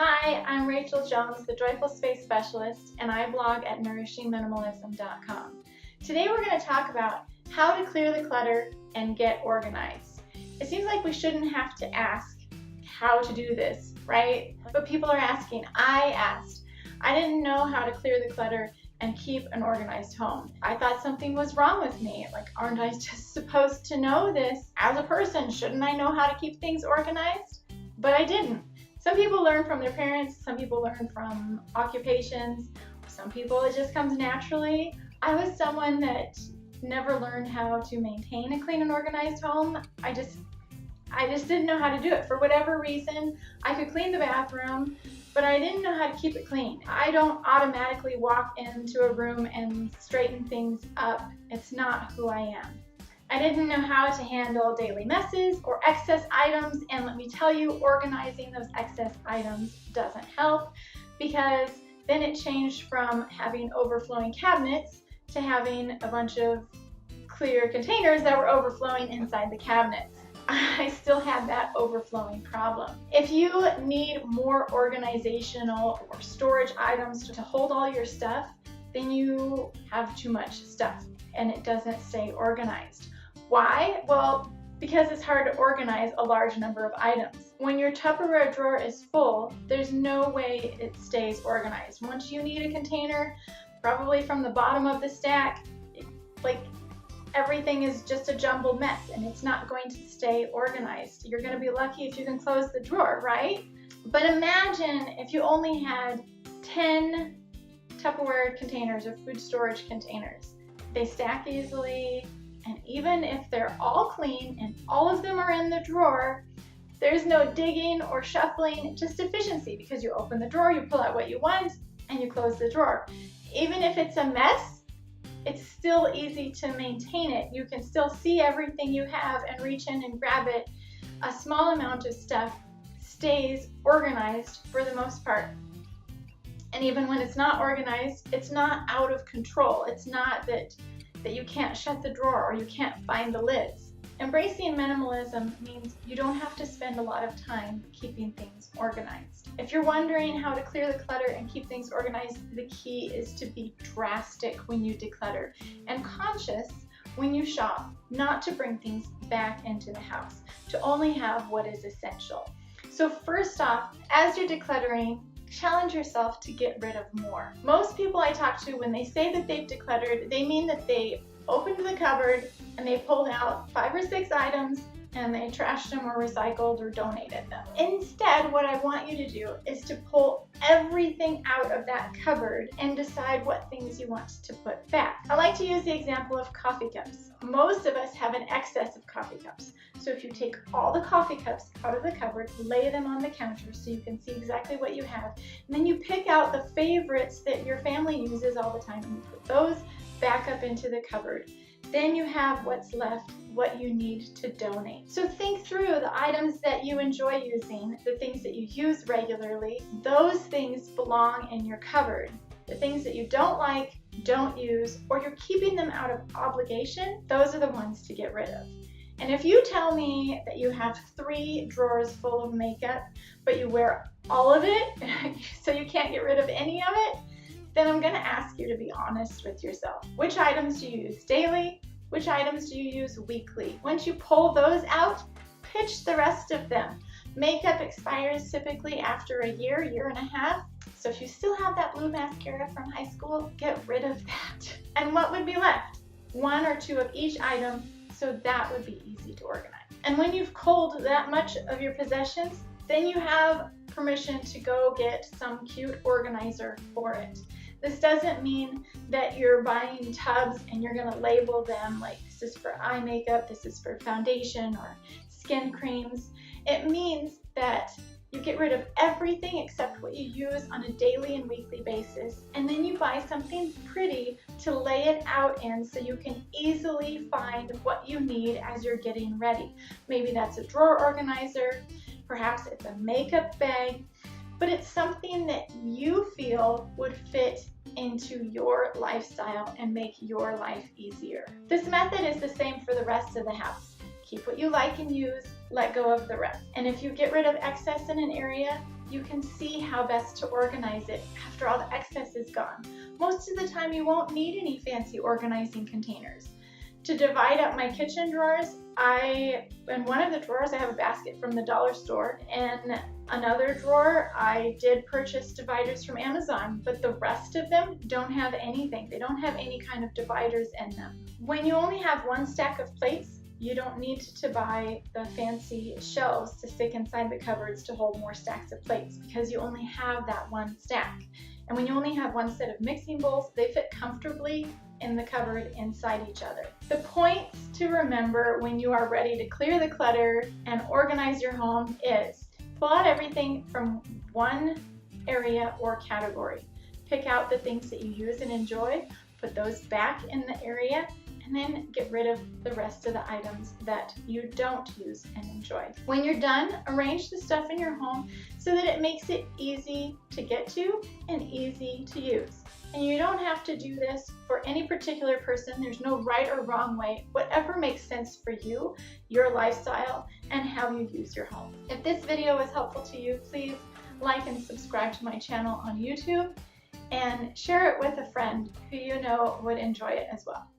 Hi, I'm Rachel Jones, the Joyful Space Specialist, and I blog at nourishingminimalism.com. Today we're going to talk about how to clear the clutter and get organized. It seems like we shouldn't have to ask how to do this, right? But people are asking. I asked. I didn't know how to clear the clutter and keep an organized home. I thought something was wrong with me. Like, aren't I just supposed to know this as a person? Shouldn't I know how to keep things organized? But I didn't. Some people learn from their parents, some people learn from occupations, some people it just comes naturally. I was someone that never learned how to maintain a clean and organized home. I just didn't know how to do it. For whatever reason, I could clean the bathroom, but I didn't know how to keep it clean. I don't automatically walk into a room and straighten things up. It's not who I am. I didn't know how to handle daily messes or excess items, and let me tell you, organizing those excess items doesn't help, because then it changed from having overflowing cabinets to having a bunch of clear containers that were overflowing inside the cabinets. I still had that overflowing problem. If you need more organizational or storage items to hold all your stuff, then you have too much stuff and it doesn't stay organized. Why? Well, because it's hard to organize a large number of items. When your Tupperware drawer is full, there's no way it stays organized. Once you need a container, probably from the bottom of the stack, everything is just a jumbled mess and it's not going to stay organized. You're going to be lucky if you can close the drawer, right? But imagine if you only had 10 Tupperware containers or food storage containers. They stack easily, and even if they're all clean and all of them are in the drawer, there's no digging or shuffling, just efficiency, because you open the drawer, you pull out what you want, and you close the drawer. Even if it's a mess, it's still easy to maintain it. You can still see everything you have and reach in and grab it. A small amount of stuff stays organized for the most part. And even when it's not organized, it's not out of control. It's not that you can't shut the drawer or you can't find the lids. Embracing minimalism means you don't have to spend a lot of time keeping things organized. If you're wondering how to clear the clutter and keep things organized, the key is to be drastic when you declutter and conscious when you shop, not to bring things back into the house, to only have what is essential. So first off, as you're decluttering, challenge yourself to get rid of more. Most people I talk to, when they say that they've decluttered, they mean that they opened the cupboard and they pulled out 5 or 6 items and they trashed them or recycled or donated them. Instead, what I want you to do is to pull everything out of that cupboard and decide what things you want to put back. I like to use the example of coffee cups. Most of us have an excess of coffee cups. So if you take all the coffee cups out of the cupboard, lay them on the counter so you can see exactly what you have, and then you pick out the favorites that your family uses all the time and you put those back up into the cupboard. Then you have what's left, what you need to donate. So think through the items that you enjoy using, the things that you use regularly. Those things belong in your cupboard. The things that you don't like, don't use, or you're keeping them out of obligation, those are the ones to get rid of. And if you tell me that you have 3 drawers full of makeup, but you wear all of it, so you can't get rid of any of it, then I'm going to ask you to be honest with yourself. Which items do you use daily? Which items do you use weekly? Once you pull those out, pitch the rest of them. Makeup expires typically after a year, year and a half. So if you still have that blue mascara from high school, get rid of that. And what would be left? 1 or 2 of each item, so that would be easy to organize. And when you've culled that much of your possessions, then you have permission to go get some cute organizer for it. This doesn't mean that you're buying tubs and you're going to label them like this is for eye makeup, this is for foundation or skin creams. It means that you get rid of everything except what you use on a daily and weekly basis, and then you buy something pretty to lay it out in so you can easily find what you need as you're getting ready. Maybe that's a drawer organizer, perhaps it's a makeup bag, but it's something that you feel would fit into your lifestyle and make your life easier. This method is the same for the rest of the house. Keep what you like and use, let go of the rest. And if you get rid of excess in an area, you can see how best to organize it after all the excess is gone. Most of the time you won't need any fancy organizing containers. To divide up my kitchen drawers, in one of the drawers I have a basket from the dollar store. In another drawer I did purchase dividers from Amazon, but the rest of them don't have anything. They don't have any kind of dividers in them. When you only have one stack of plates, you don't need to buy the fancy shelves to stick inside the cupboards to hold more stacks of plates, because you only have that one stack. And when you only have one set of mixing bowls, they fit comfortably in the cupboard inside each other. The points to remember when you are ready to clear the clutter and organize your home is: pull out everything from one area or category. Pick out the things that you use and enjoy, put those back in the area, and then get rid of the rest of the items that you don't use and enjoy. When you're done, arrange the stuff in your home so that it makes it easy to get to and easy to use. And you don't have to do this for any particular person. There's no right or wrong way. Whatever makes sense for you, your lifestyle, and how you use your home. If this video was helpful to you, please like and subscribe to my channel on YouTube and share it with a friend who you know would enjoy it as well.